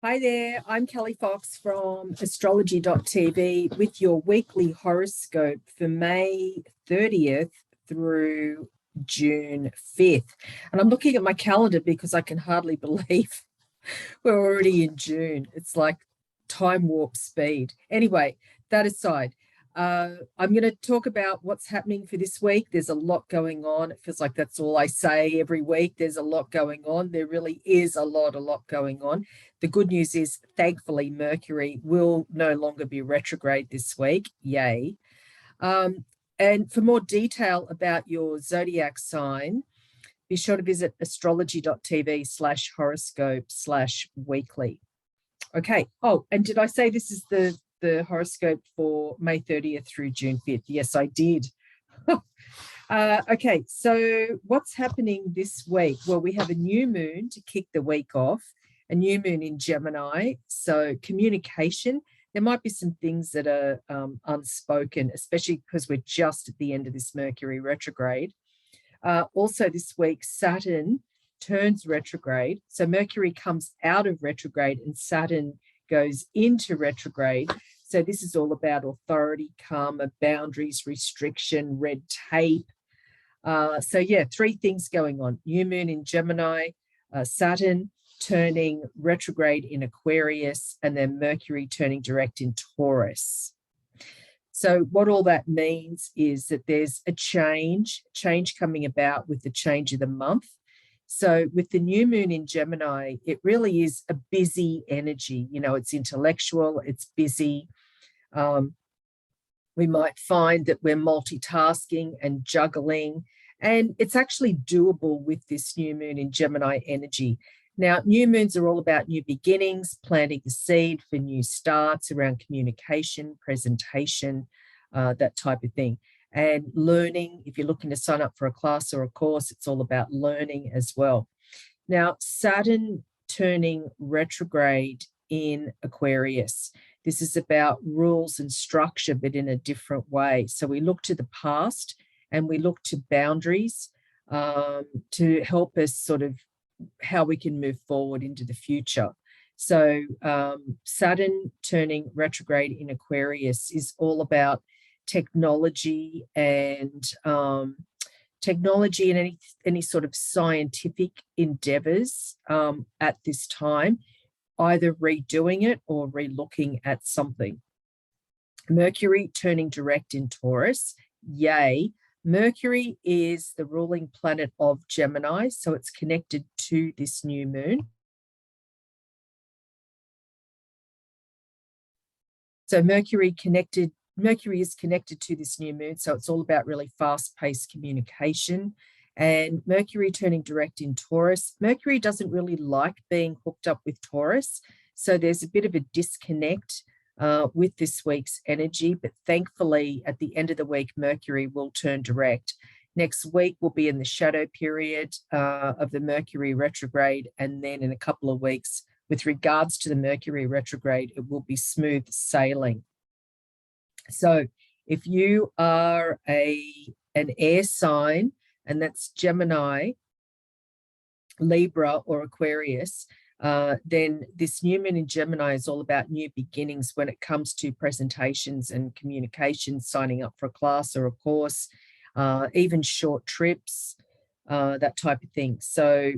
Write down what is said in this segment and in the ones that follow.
Hi there, I'm Kelli Fox from astrology.tv with your weekly horoscope for May 30th through June 5th. And I'm looking at my calendar because I can hardly believe we're already in June. It's like time warp speed. Anyway, that aside, I'm going to talk about what's happening for this week. There's a lot going on. It feels like that's all I say every week. There's a lot going on. There really is a lot going on. The good news is, thankfully, Mercury will no longer be retrograde this week. Yay. And for more detail about your zodiac sign, be sure to visit astrology.tv/horoscope/weekly. Okay. Oh, and did I say this is the horoscope for May 30th through June 5th? Yes, I did. Okay, so what's happening this week? Well, we have a new moon to kick the week off, a new moon in Gemini. So communication, there might be some things that are unspoken, especially because we're just at the end of this Mercury retrograde. Also this week, Saturn turns retrograde. So Mercury comes out of retrograde and Saturn goes into retrograde. So this is all about authority, karma, boundaries, restriction, red tape. So yeah, three things going on. New moon in Gemini, Saturn turning retrograde in Aquarius, and then Mercury turning direct in Taurus. So what all that means is that there's a change coming about with the change of the month. So with the new moon in Gemini, it really is a busy energy. You know, it's intellectual, it's busy. We might find that we're multitasking and juggling, and it's actually doable with this new moon in Gemini energy. Now, new moons are all about new beginnings, planting the seed for new starts around communication, presentation, that type of thing. And learning, if you're looking to sign up for a class or a course, it's all about learning as well. Now, Saturn turning retrograde in Aquarius. This is about rules and structure, but in a different way. So we look to the past and we look to boundaries to help us sort of how we can move forward into the future. So Saturn turning retrograde in Aquarius is all about technology and any sort of scientific endeavors at this time, either redoing it or relooking at something. Mercury turning direct in Taurus, yay. Mercury is the ruling planet of Gemini, so it's connected to this new moon. So Mercury is connected to this new moon, so it's all about really fast-paced communication. And Mercury turning direct in Taurus. Mercury doesn't really like being hooked up with Taurus, so there's a bit of a disconnect with this week's energy, but thankfully at the end of the week, Mercury will turn direct. Next week will be in the shadow period of the Mercury retrograde, and then in a couple of weeks, with regards to the Mercury retrograde, it will be smooth sailing. So if you are an air sign, and that's Gemini, Libra, or Aquarius, then this new moon in Gemini is all about new beginnings when it comes to presentations and communication, signing up for a class or a course, even short trips, that type of thing. So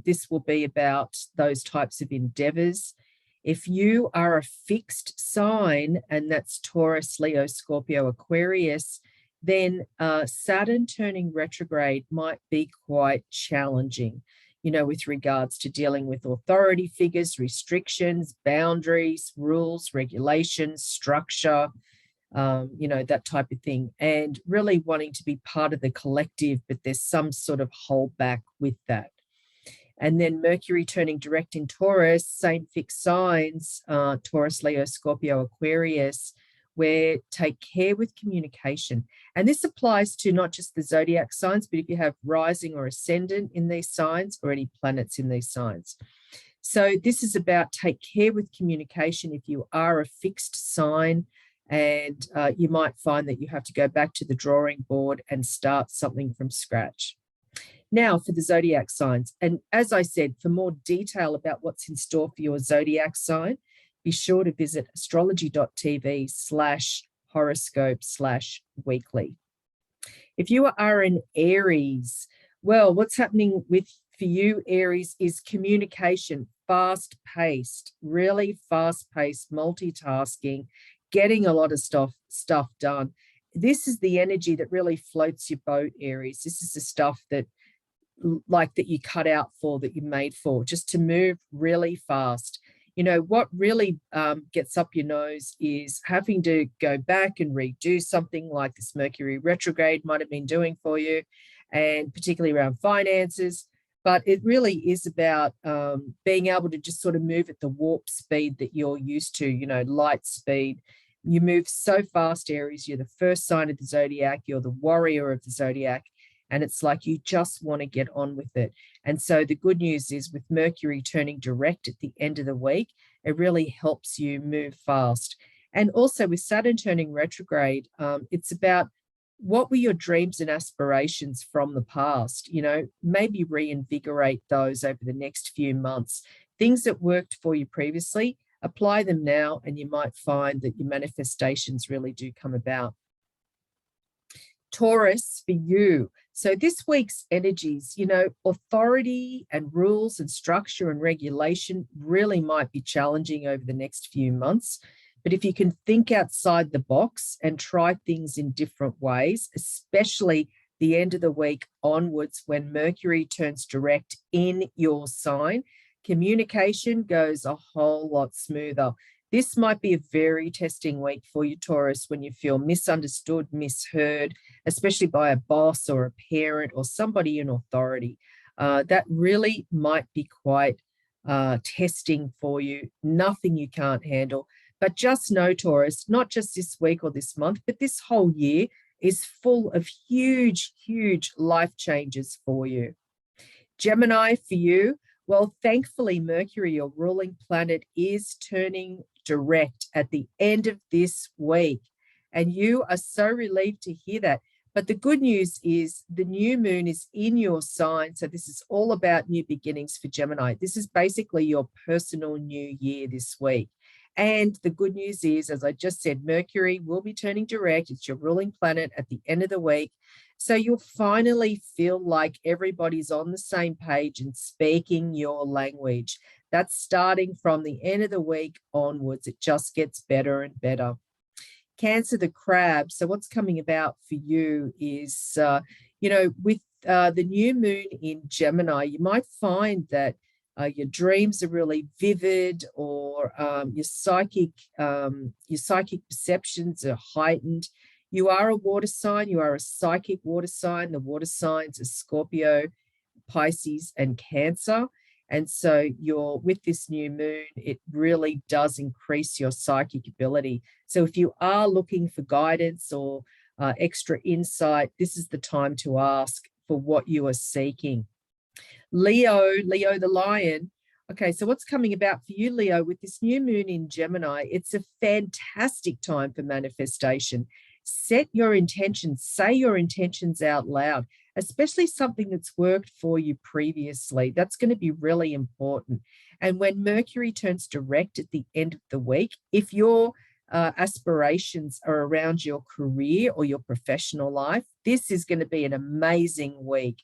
this will be about those types of endeavors. If you are a fixed sign, and that's Taurus, Leo, Scorpio, Aquarius, then Saturn turning retrograde might be quite challenging, you know, with regards to dealing with authority figures, restrictions, boundaries, rules, regulations, structure, you know, that type of thing, and really wanting to be part of the collective, but there's some sort of holdback with that. And then Mercury turning direct in Taurus, same fixed signs, Taurus, Leo, Scorpio, Aquarius, where take care with communication. And this applies to not just the zodiac signs, but if you have rising or ascendant in these signs or any planets in these signs. So this is about take care with communication if you are a fixed sign, and you might find that you have to go back to the drawing board and start something from scratch. Now for the zodiac signs. And as I said, for more detail about what's in store for your zodiac sign, be sure to visit astrology.tv/horoscope/weekly. If you are an Aries, well, what's happening for you, Aries, is communication, fast-paced, really fast-paced, multitasking, getting a lot of stuff done. This is the energy that really floats your boat, Aries. This is the stuff that you cut out for, that you're made for, just to move really fast. You know, what really gets up your nose is having to go back and redo something like this Mercury retrograde might have been doing for you, and particularly around finances. But it really is about being able to just sort of move at the warp speed that you're used to, you know, light speed. You move so fast, Aries. You're the first sign of the zodiac. You're the warrior of the zodiac. And it's like you just want to get on with it. And so the good news is, with Mercury turning direct at the end of the week, it really helps you move fast. And also with Saturn turning retrograde, it's about what were your dreams and aspirations from the past. You know, maybe reinvigorate those over the next few months. Things that worked for you previously, apply them now, and you might find that your manifestations really do come about. Taurus, for you. So this week's energies, you know, authority and rules and structure and regulation really might be challenging over the next few months. But if you can think outside the box and try things in different ways, especially the end of the week onwards when Mercury turns direct in your sign, communication goes a whole lot smoother. This might be a very testing week for you, Taurus, when you feel misunderstood, misheard, especially by a boss or a parent or somebody in authority. That really might be quite testing for you. Nothing you can't handle. But just know, Taurus, not just this week or this month, but this whole year is full of huge, huge life changes for you. Gemini, for you, well, thankfully, Mercury, your ruling planet, is turning direct at the end of this week. And you are so relieved to hear that. But the good news is the new moon is in your sign. So this is all about new beginnings for Gemini. This is basically your personal new year this week. And the good news is, as I just said, Mercury will be turning direct. It's your ruling planet at the end of the week. So you'll finally feel like everybody's on the same page and speaking your language. That's starting from the end of the week onwards. It just gets better and better. Cancer, the crab. So what's coming about for you is, you know, with the new moon in Gemini, you might find that your dreams are really vivid, or your psychic perceptions are heightened. You are a water sign. You are a psychic water sign. The water signs are Scorpio, Pisces, and Cancer. And so with this new moon, it really does increase your psychic ability. So if you are looking for guidance or extra insight, this is the time to ask for what you are seeking. Leo the lion. Okay, so what's coming about for you, Leo, with this new moon in Gemini? It's a fantastic time for manifestation. Set your intentions, say your intentions out loud, especially something that's worked for you previously. That's going to be really important. And when Mercury turns direct at the end of the week, if your aspirations are around your career or your professional life, this is going to be an amazing week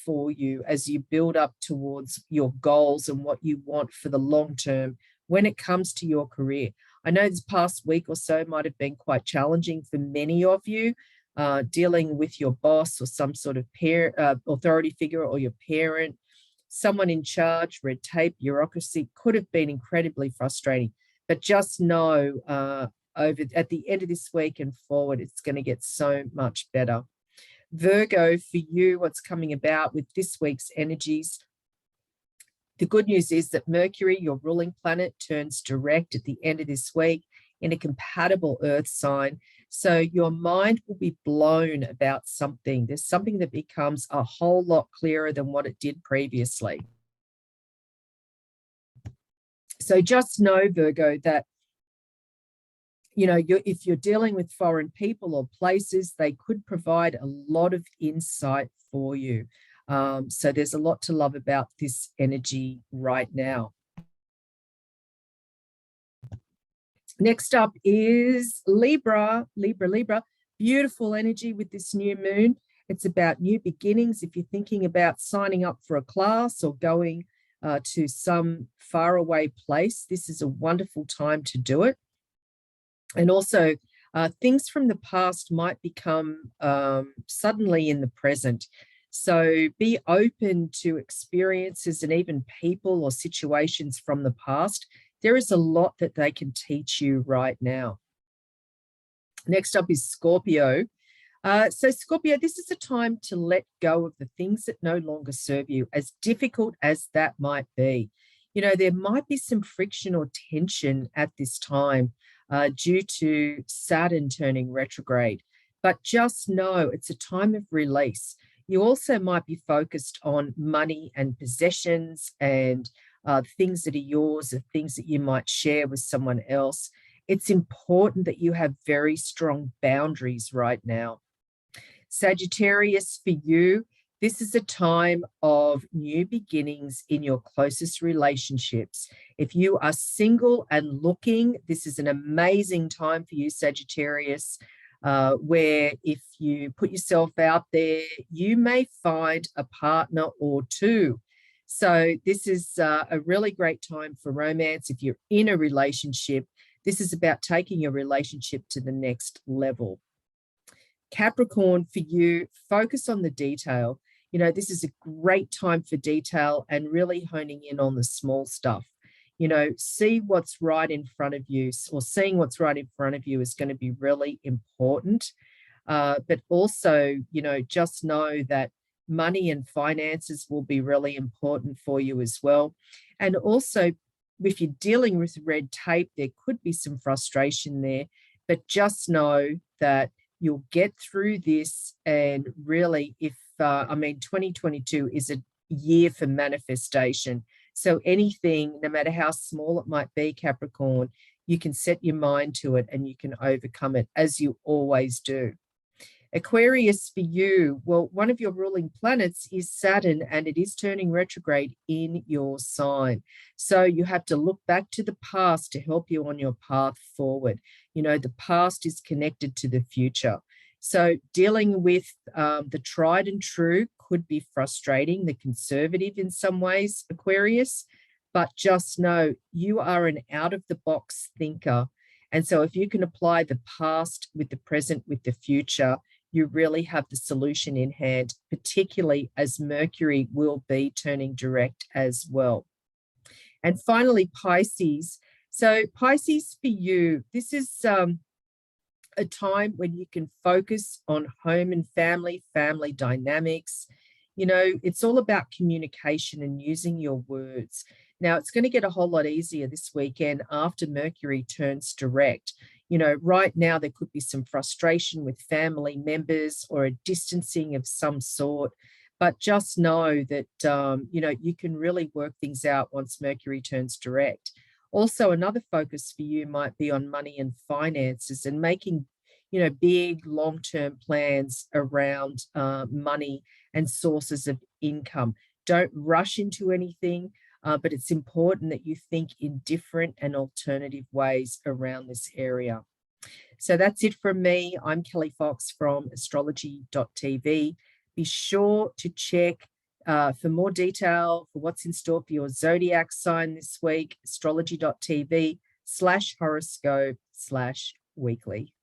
for you as you build up towards your goals and what you want for the long term when it comes to your career. I know this past week or so might have been quite challenging for many of you, dealing with your boss or some sort of authority figure, or your parent, someone in charge. Red tape, bureaucracy could have been incredibly frustrating. But just know at the end of this week and forward, it's going to get so much better. Virgo, for you, what's coming about with this week's energies? The good news is that Mercury, your ruling planet, turns direct at the end of this week in a compatible Earth sign. So your mind will be blown about something. There's something that becomes a whole lot clearer than what it did previously. So just know, Virgo, that if you're dealing with foreign people or places, they could provide a lot of insight for you. So there's a lot to love about this energy right now. Next up is Libra. Libra. Beautiful energy with this new moon. It's about new beginnings. If you're thinking about signing up for a class or going to some faraway place, this is a wonderful time to do it. And also, things from the past might become suddenly in the present. So be open to experiences and even people or situations from the past. There is a lot that they can teach you right now. Next up is Scorpio. So Scorpio, this is a time to let go of the things that no longer serve you, as difficult as that might be. You know, there might be some friction or tension at this time due to Saturn turning retrograde, but just know it's a time of release. You also might be focused on money and possessions and things that are yours, or things that you might share with someone else. It's important that you have very strong boundaries right now. Sagittarius, for you, this is a time of new beginnings in your closest relationships. If you are single and looking, this is an amazing time for you, Sagittarius, where if you put yourself out there, you may find a partner or two. So this is a really great time for romance. If you're in a relationship, this is about taking your relationship to the next level. Capricorn, for you, focus on the detail. You know, this is a great time for detail and really honing in on the small stuff. You know, see what's right in front of you, or seeing what's right in front of you is going to be really important. But also, you know, just know that money and finances will be really important for you as well. And also, if you're dealing with red tape, there could be some frustration there, but just know that you'll get through this. And really, if 2022 is a year for manifestation. So anything, no matter how small it might be, Capricorn, you can set your mind to it and you can overcome it, as you always do. Aquarius, for you, well, one of your ruling planets is Saturn, and it is turning retrograde in your sign. So you have to look back to the past to help you on your path forward. You know, the past is connected to the future. So dealing with the tried and true could be frustrating, the conservative in some ways, Aquarius, but just know you are an out-of-the-box thinker. And so if you can apply the past with the present, with the future, you really have the solution in hand, particularly as Mercury will be turning direct as well. And finally, Pisces. So Pisces, for you, this is a time when you can focus on home and family dynamics. You know, it's all about communication and using your words. Now, it's going to get a whole lot easier this weekend after Mercury turns direct. You know, right now there could be some frustration with family members or a distancing of some sort, but just know that, you know, you can really work things out once Mercury turns direct. Also, another focus for you might be on money and finances and making, you know, big long-term plans around money and sources of income. Don't rush into anything, but it's important that you think in different and alternative ways around this area. So that's it from me. I'm Kelli Fox from astrology.tv. Be sure to check for more detail for what's in store for your Zodiac sign this week, astrology.tv/horoscope/weekly.